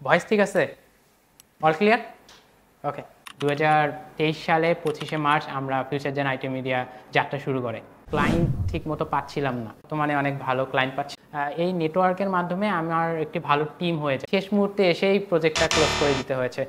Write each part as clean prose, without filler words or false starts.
Voice ঠিক আছে? All clear? ওকে। 2023 সালে 25শে মার্চ আমরা ফিউচার জেন আইটি মিডিয়া যাত্রা শুরু করে। ক্লায়েন্ট ঠিকমতো পাচ্ছিলাম না। বর্তমানে অনেক ভালো ক্লায়েন্ট পাচ্ছি। এই নেটওয়ার্কের মাধ্যমে আমার একটি ভালো টিম হয়েছে। শেষ মুহূর্তে এসেই প্রজেক্টটা ক্লোজ করে দিতে হয়েছে।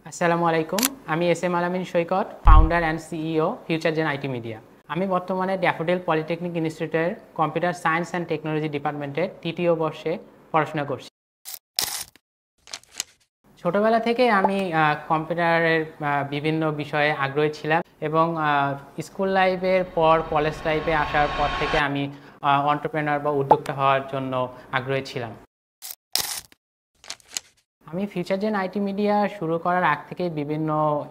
আসসালামু আলাইকুম, আমি S M Alamin Saikat, founder and CEO future gen IT media. আমি বর্তমানে ড্যাফোডিল পলিটেকনিক ইনস্টিটিউটের কম্পিউটার সায়েন্স অ্যান্ড টেকনোলজি ডিপার্টমেন্টের তৃতীয় বর্ষে পড়াশোনা করছি। ছোটবেলা থেকে আমি কম্পিউটারের বিভিন্ন বিষয়ে আগ্রহী ছিলাম এবং স্কুল লাইফের পর কলেজ লাইফে আসার পর থেকে আমি এন্টারপ্রেনার বা উদ্যোক্তা হওয়ার জন্য আগ্রহী ছিলাম। আমি ফিউচার জেন আইটি মিডিয়া শুরু করার আগ থেকেই বিভিন্ন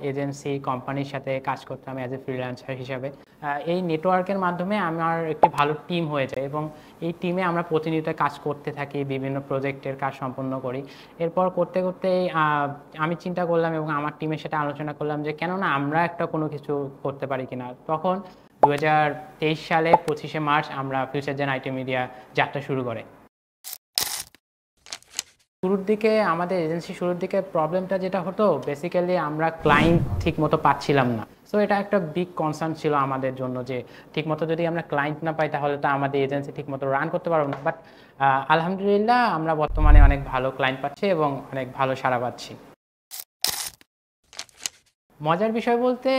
এজেন্সি কোম্পানির সাথে কাজ করতাম অ্যাজ এ ফ্রিল্যান্সার হিসাবে। এই নেটওয়ার্কের মাধ্যমে আমার একটি ভালো টিম হয়ে যায় এবং এই টিমে আমরা প্রতিনিয়ত কাজ করতে থাকি, বিভিন্ন প্রজেক্টের কাজ সম্পন্ন করি। এরপর করতে করতে আমি চিন্তা করলাম এবং আমার টিমের সাথে আলোচনা করলাম যে কেননা আমরা একটা কোনো কিছু করতে পারি কিনা। তখন 2023 সালে 25শে মার্চ আমরা ফিউচার জেন আইটি মিডিয়া যাত্রা শুরু করে। শুরুর দিকে আমাদের এজেন্সি শুরুর দিকে প্রবলেমটা যেটা হতো, বেসিক্যালি আমরা ক্লায়েন্ট ঠিকমতো পাচ্ছিলাম না। সো এটা একটা বিগ কনসার্ন ছিল আমাদের জন্য যে ঠিকমতো যদি আমরা ক্লায়েন্ট না পাই তাহলে তো আমাদের এজেন্সি ঠিকমতো রান করতে পারবো না। বাট আলহামদুলিল্লাহ আমরা বর্তমানে অনেক ভালো ক্লায়েন্ট পাচ্ছি এবং অনেক ভালো সাড়া পাচ্ছি। মজার বিষয় বলতে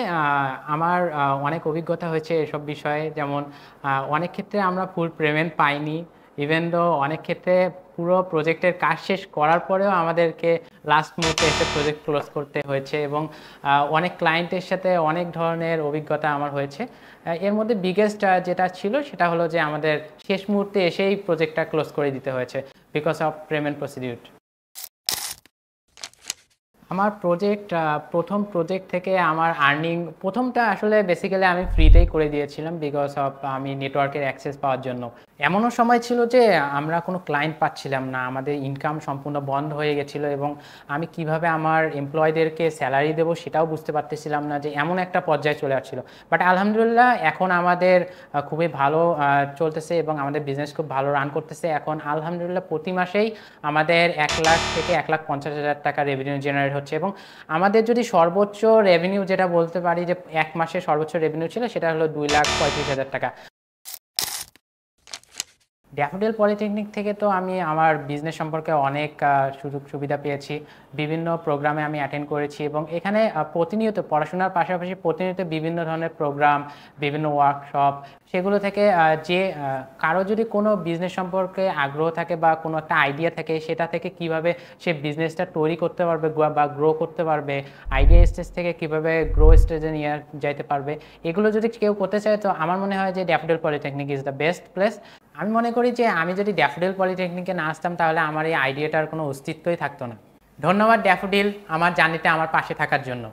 আমার অনেক অভিজ্ঞতা হয়েছে এসব বিষয়ে। যেমন অনেক ক্ষেত্রে আমরা ফুল পেমেন্ট পাইনি, ইভেন দো অনেক ক্ষেত্রে পুরো প্রজেক্টের কাজ শেষ করার পরেও আমাদেরকে লাস্ট মুহূর্তে এসে প্রজেক্ট ক্লোজ করতে হয়েছে এবং অনেক ক্লায়েন্টের সাথে অনেক ধরনের অভিজ্ঞতা আমার হয়েছে। এর মধ্যে বিগেস্ট যেটা ছিল সেটা হলো যে আমাদের শেষ মুহূর্তে এসেই প্রজেক্টটা ক্লোজ করে দিতে হয়েছে বিকজ অফ পেমেন্ট প্রসিডিউর। আমার প্রথম প্রজেক্ট থেকে আমার আর্নিং প্রথমটা আসলে বেসিক্যালি আমি ফ্রিতেই করে দিয়েছিলাম বিকজ অফ আমি নেটওয়ার্কের অ্যাক্সেস পাওয়ার জন্য। এমনও সময় ছিল যে আমরা কোনো ক্লায়েন্ট পাচ্ছিলাম না, আমাদের ইনকাম সম্পূর্ণ বন্ধ হয়ে গেছিলো এবং আমি কিভাবে আমার এমপ্লয়ীদেরকে স্যালারি দেবো সেটাও বুঝতে পারতেছিলাম না, যে এমন একটা পর্যায়ে চলে আসছিলো। বাট আলহামদুলিল্লাহ এখন আমাদের খুবই ভালো চলতেছে এবং আমাদের বিজনেস খুব ভালো রান করতেছে। এখন আলহামদুলিল্লাহ প্রতি মাসেই আমাদের 1 লাখ থেকে 1,50,000 টাকা রেভিনিউ জেনারেট হচ্ছে এবং আমাদের যদি সর্বোচ্চ রেভিনিউ যেটা বলতে পারি যে এক মাসে সর্বোচ্চ রেভিনিউ ছিল সেটা হলো 2,35,000 টাকা। ড্যাফোডিল পলিটেকনিক থেকে তো আমি আমার বিজনেস সম্পর্কে অনেক সুযোগ সুবিধা পেয়েছি। বিভিন্ন প্রোগ্রামে আমি অ্যাটেন্ড করেছি এবং এখানে প্রতিনিয়ত পড়াশোনার পাশাপাশি প্রতিনিয়ত বিভিন্ন ধরনের প্রোগ্রাম, বিভিন্ন ওয়ার্কশপ, সেগুলো থেকে যে কারো যদি কোনো বিজনেস সম্পর্কে আগ্রহ থাকে বা কোনো একটা আইডিয়া থাকে, সেটা থেকে কিভাবে সে বিজনেসটা তৈরি করতে পারবে বা গ্রো করতে পারবে, আইডিয়া স্টেজ থেকে কিভাবে গ্রো স্টেজে নিয়ে যাইতে পারবে, এগুলো যদি কেউ করতে চায় তো আমার মনে হয় যে daffodil polytechnic is the best place. আমি মনে করি যে আমি যদি ড্যাফোডিল পলিটেকনিকে না আসতাম তাহলে আমার এই আইডিয়াটার কোনো অস্তিত্বই থাকতো না। ধন্যবাদ ড্যাফোডিল আমার জার্নিতে আমার পাশে থাকার জন্য।